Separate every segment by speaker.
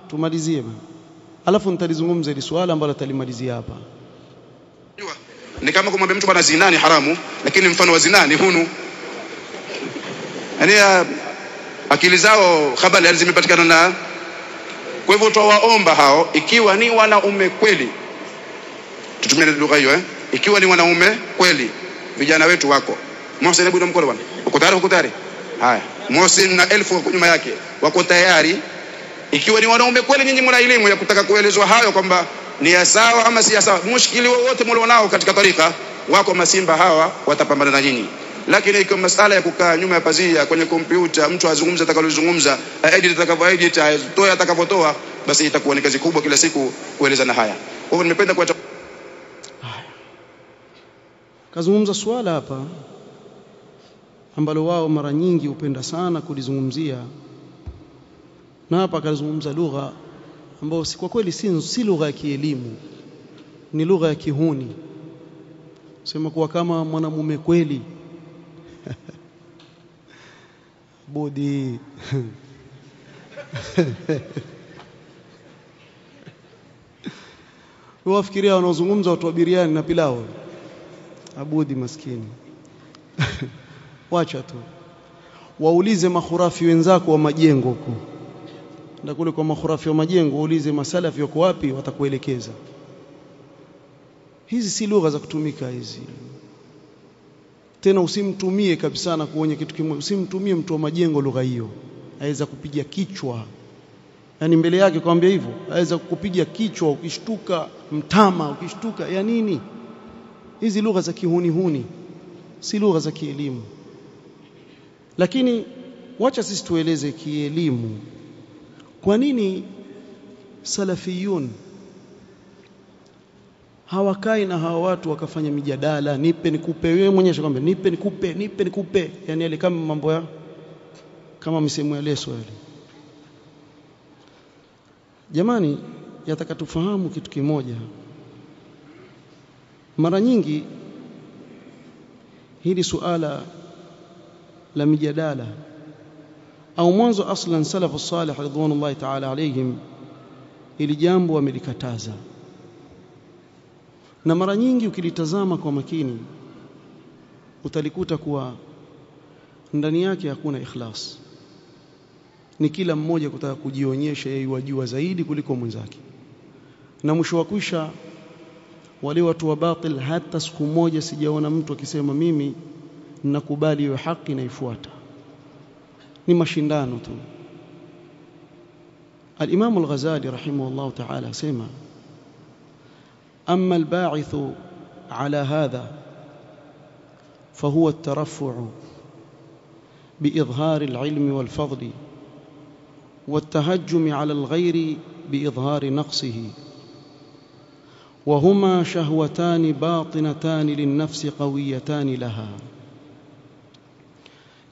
Speaker 1: tumalizie bwana, alafu nitalizungumza ile swala ambalo talimalizia hapa.
Speaker 2: Ni kama kumwambia mtu bwana zina ni haramu, lakini mfano wa zina ni hunu. Yaani akili zao habari zimepatikana na. Kwa hivyo tuwaomba hao, ikiwa ni wanaume kweli, tutumie lugha hiyo ikiwa ni wanaume kweli, vijana wetu wako Mohsen, hebu na mkono bwana, uko tayari? Haya, Mohsen na 1000 nyuma yake wako tayari. Ikiwa ni wanaume kweli, nyinyi mna elimu ya kutaka kuelezwa hayo kwamba ni ya sawa ama si ya sawa, mushkili wowote mlionao katika tarika wako masimba hawa watapambana na nyinyi. Lakini ikiwa masala ya kukaa nyuma ya pazia kwenye kompyuta, mtu azungumza atakalozungumza, edit atakavyoedit, atoe atakavyotoa, basi itakuwa ni kazi kubwa kila siku kuelezana haya. Kwa hivyo nimependa kwa
Speaker 1: kazungumza swala hapa ambalo wao mara nyingi hupenda sana kulizungumzia, na hapa kazungumza lugha ambayo si kwa kweli si lugha ya kielimu, ni lugha ya kihuni. Sema kuwa kama mwanamume kweli bodi wafikiria wanaozungumza watu wa biriani na pilau. Abudi maskini wacha tu waulize makhurafi wenzako wa majengo huko, ndio kule kwa makhurafi wa majengo waulize masalafi wako wapi, watakuelekeza. Hizi si lugha za kutumika hizi. Tena usimtumie kabisa na kuonya kitu kimoja, usimtumie mtu wa majengo lugha hiyo, aweza kupiga kichwa. Yaani mbele yake kwambia hivyo, aweza kukupiga kichwa ukishtuka, mtama ukishtuka, ya nini? Hizi lugha za kihuni si lugha za kielimu. Lakini wacha sisi tueleze kielimu, kwa nini salafiyun hawakai na hawa watu wakafanya mijadala, nipe nikupe, wewe mwenyewe kwamba nipe nikupe, yani ile kama mambo ya kama msemo ya leso yale. Jamani, yataka tufahamu kitu kimoja. Mara nyingi hili suala la mijadala au mwanzo aslan salafu salih ridwanullahi ta'ala alayhim, ili jambo wamelikataza, na mara nyingi ukilitazama kwa makini utalikuta kuwa ndani yake hakuna ikhlas. Ni kila mmoja kutaka kujionyesha yeye wajua zaidi kuliko mwenzake, na mwisho wa kwisha wale watu wa batil, hata siku moja sijaona mtu akisema mimi ninakubali hiyo haki na ifuata. Ni mashindano tu. Al-Imam al-Ghazali rahimahullah ta'ala sema, أما الباعث على هذا فهو الترفع بإظهار العلم والفضل والتهجم على الغير بإظهار نقصه، وهما شهوتان باطنتان للنفس قويتان لها.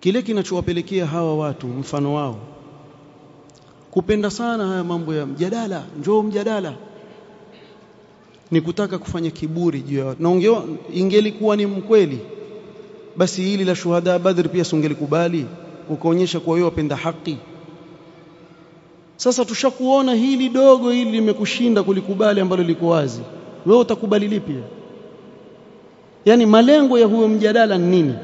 Speaker 1: kile kinachowapelekea hawa watu mfano wao kupenda sana haya mambo ya mjadala, njoo mjadala, ni kutaka kufanya kiburi juu ya watu. Na ingelikuwa ni mkweli, basi hili la shuhada Badr pia sungelikubali, ukaonyesha kwa wewe wapenda haki. Sasa tushakuona hili dogo hili limekushinda kulikubali ambalo liko wazi, wewe utakubali lipi? Yani malengo ya huyo mjadala ni nini?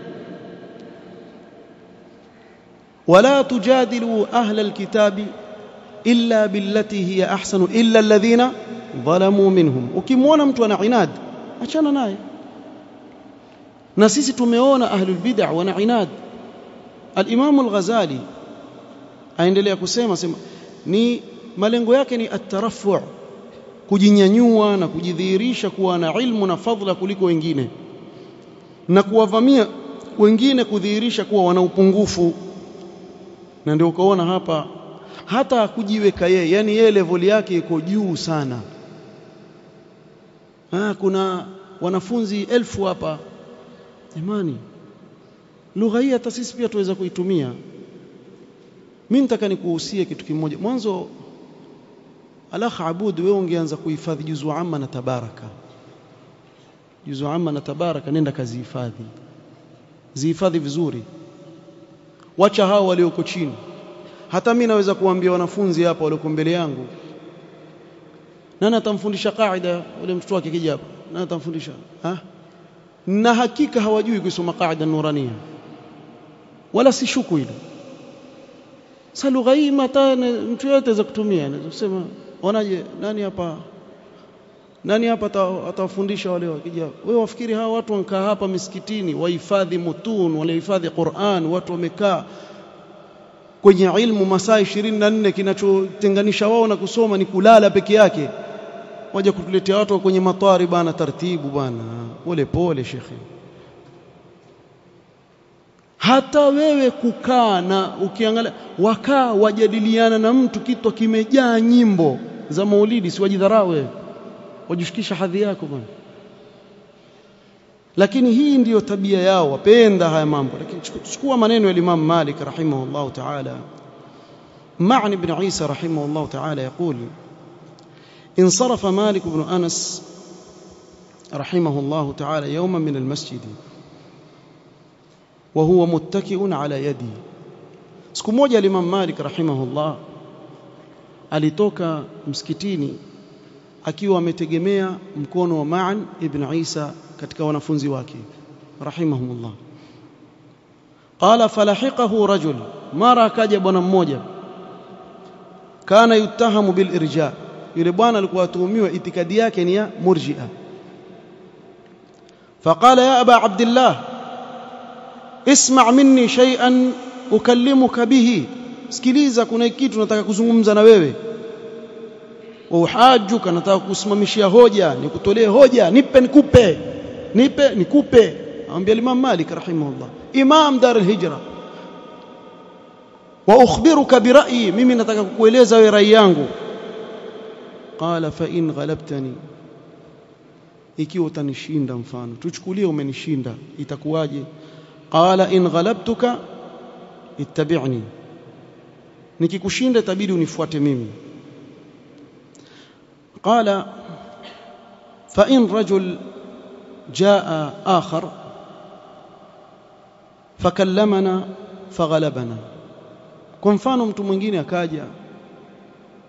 Speaker 1: wala tujadilu ahla alkitabi illa billati hiya ahsanu illa alladhina dhalamu minhum. Ukimwona mtu ana inad, achana naye. Na sisi tumeona ahlul bid'ah wana inad. Al-Imam al-Ghazali aendelea kusema ni malengo yake ni at-tarafu', kujinyanyua na kujidhihirisha kuwa na ilmu na fadhila kuliko wengine, na kuwavamia wengine kudhihirisha kuwa wana upungufu. Na ndio ukaona hapa hata kujiweka yeye, yani yeye level yake iko juu sana. Kuna wanafunzi 1000 hapa. Imani lugha hii hata sisi pia tuweza kuitumia. Mimi nataka nikuhusie kitu kimoja. Mwanzo Alakh Abud, wewe ungeanza kuhifadhi juzu amma na tabaraka. Juzu amma na tabaraka nenda kazihifadhi. Zihifadhi vizuri. Wacha hao walioko chini. hata mimi naweza kuambia wanafunzi hapa walioko mbele yangu, nani atamfundisha qaida ule mtoto wake kija hapa, nani atamfundisha? Na hakika hawajui kusoma qaida nurania, wala si shuku hilo. Sasa lugha hii mtu yote za kutumia, anaweza kusema onaje, nani hapa atawafundisha wale wakija? Wewe wafikiri hawa watu wankaa hapa misikitini wahifadhi mutun, walihifadhi Qur'an, watu wamekaa kwenye ilmu masaa 24, kinachotenganisha wao na kusoma ni kulala peke yake, waje kutuletea watu kwenye matwari bana, taratibu bana, pole pole shekhi. Hata wewe kukaa na ukiangalia wakaa wajadiliana na mtu kitu kimejaa nyimbo za maulidi, si wajidharau wewe, wajishikisha hadhi yako bwana. Lakini hii ndiyo tabia yao, wapenda haya mambo. Lakini chukua maneno ya Imam Malik rahimahullah ta'ala, Ma'an ibn Isa rahimahullah ta'ala يقول: انصرف مالك بن أنس رحمه الله تعالى يوما من المسجد وهو متكئ على يدي. siku moja Imam Malik rahimahullah alitoka msikitini akiwa ametegemea mkono wa Ma'an ibn Isa katika wanafunzi wake rahimahumullah. Qala falahiqahu rajul, mara akaja bwana mmoja, kana yutahamu bil irja, yule bwana alikuwa atuhumiwa itikadi yake ni ya murji'a. Faqala ya aba abdillah isma' minni shay'an ukallimuka bihi, sikiliza kuna kitu nataka kuzungumza na wewe. Wa uhajuka, nataka kusimamishia hoja, nikutolee hoja, nipe nikupe, nipe nikupe. Anambia Imam Malik rahimahullah, imam dar al-hijra, wa ukhbiruka bi ra'yi, mimi nataka kukueleza wewe rai yangu. Qala fa in ghalabtani, ikiwa utanishinda, mfano tuchukulie umenishinda, itakuwaje? Qala in ghalabtuka ittabi'ni, nikikushinda itabidi unifuate mimi. قال فإن رجل جاء آخر فكلمنا فغلبنا, kwa mfano mtu mwingine akaja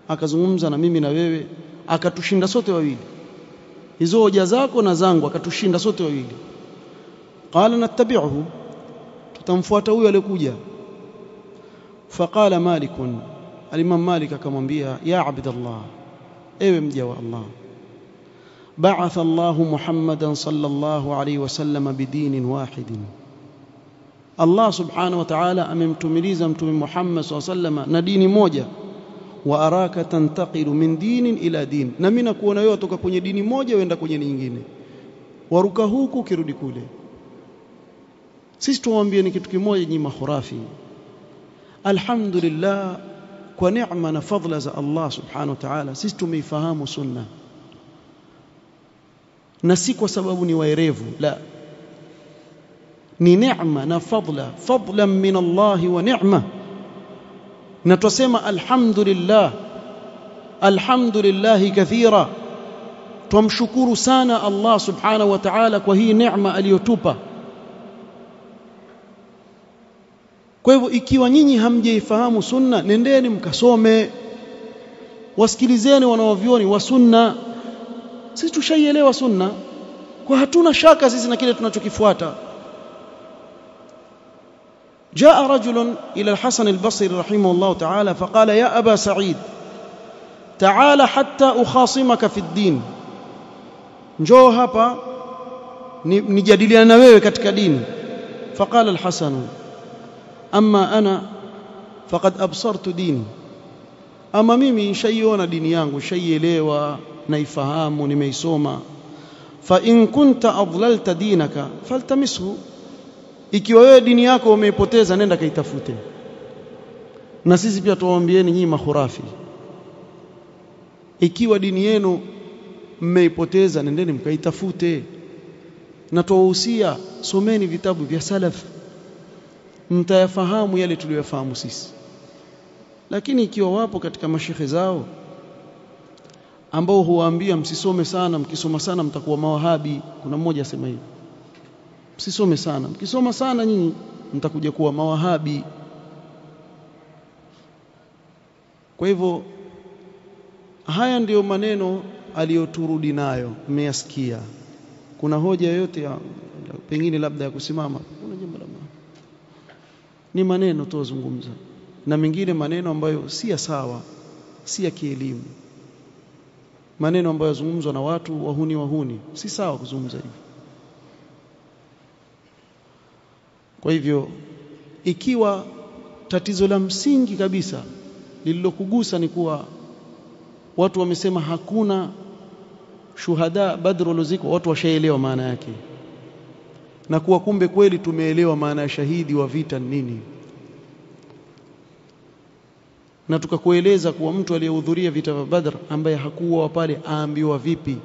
Speaker 1: akazungumza na mimi na wewe akatushinda sote wawili, hizo hoja zako na zangu akatushinda sote wawili. Qala nattabi'uhu, tutamfuata huyo aliyekuja. Faqala Malikun, al-Imam Malik akamwambia, ya Abdallah, ewe mja wa Allah, ba'atha Allahu Muhammadan sallallahu alayhi wasallam bidinin wahidin, Allah subhanahu wa ta'ala amemtumiliza mtume Muhammad sallallahu alayhi wasallam na dini moja. Wa araka tantaqilu min dinin ila din, na mimi nakuona wewe kutoka kwenye dini moja uenda kwenye nyingine, waruka huku kirudi kule. Sisi tuwaambie ni kitu kimoja, nyinyi mahurafi. Alhamdulillah, kwa neema na fadhila za Allah subhanahu wa ta'ala sisi tumeifahamu sunna, na si kwa sababu ni waerevu, la, ni neema na fadlan min Allah wa neema. Na tusema alhamdulillah, alhamdulillah kathira, tumshukuru sana Allah subhanahu wa ta'ala kwa hii neema aliyotupa. Kwa hivyo ikiwa nyinyi hamjaifahamu sunna, nendeni mkasome, wasikilizeni wanaovioni wa sunna. Sisi tushaielewa sunna, kwa hatuna shaka sisi na kile tunachokifuata. جاء رجل إلى الحسن البصري رحمه الله تعالى فقال يا أبا سعيد تعال حتى أخاصمك في الدين, njoo hapa nijadiliana na wewe katika dini. فقال الحسن أما أنا فقد أبصرت ديني, أما mimi shaiona dini yangu, shaielewa, naifahamu, nimeisoma. فإن كنت أضللت دينك فالتمسه, ikiwa wewe dini yako umeipoteza nenda kaitafute. Na sisi pia tuwaambieni nyinyi mahurafi, ikiwa dini yenu mmeipoteza nendeni mkaitafute. Na tuwahusia, someni vitabu vya salaf, mtayafahamu yale tuliyofahamu sisi. Lakini ikiwa wapo katika mashekhe zao ambao huwaambia msisome sana, mkisoma sana mtakuwa mawahabi. Kuna mmoja asema hivi, msisome sana, mkisoma sana nyinyi mtakuja kuwa mawahabi. Kwa hivyo haya ndiyo maneno aliyoturudi nayo, mmeyasikia. Kuna hoja yoyote pengine labda ya kusimama? Kuna jambo la ni maneno tu wazungumza, na mengine maneno ambayo si ya sawa, si ya kielimu, maneno ambayo yazungumzwa na watu wahuni, si sawa kuzungumza hivyo. Kwa hivyo ikiwa tatizo la msingi kabisa lililokugusa ni kuwa watu wamesema hakuna shuhada Badr waloziko, watu washaelewa maana yake, na kuwa kumbe kweli tumeelewa maana ya shahidi wa vita nini, na tukakueleza kuwa mtu aliyehudhuria vita vya Badr ambaye hakuwa pale aambiwa vipi,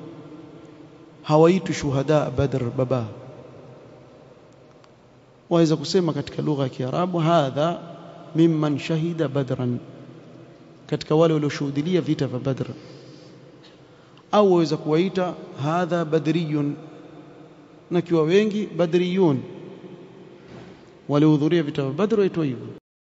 Speaker 1: hawaitu shuhada Badr. Baba waweza kusema katika lugha ya Kiarabu, hadha mimman shahida badran, katika wale walioshuhudia vita vya Badr, au waweza kuwaita hadha badriyun, na kiwa wengi badriyun, waliohudhuria vita vya Badr waitwa hivyo.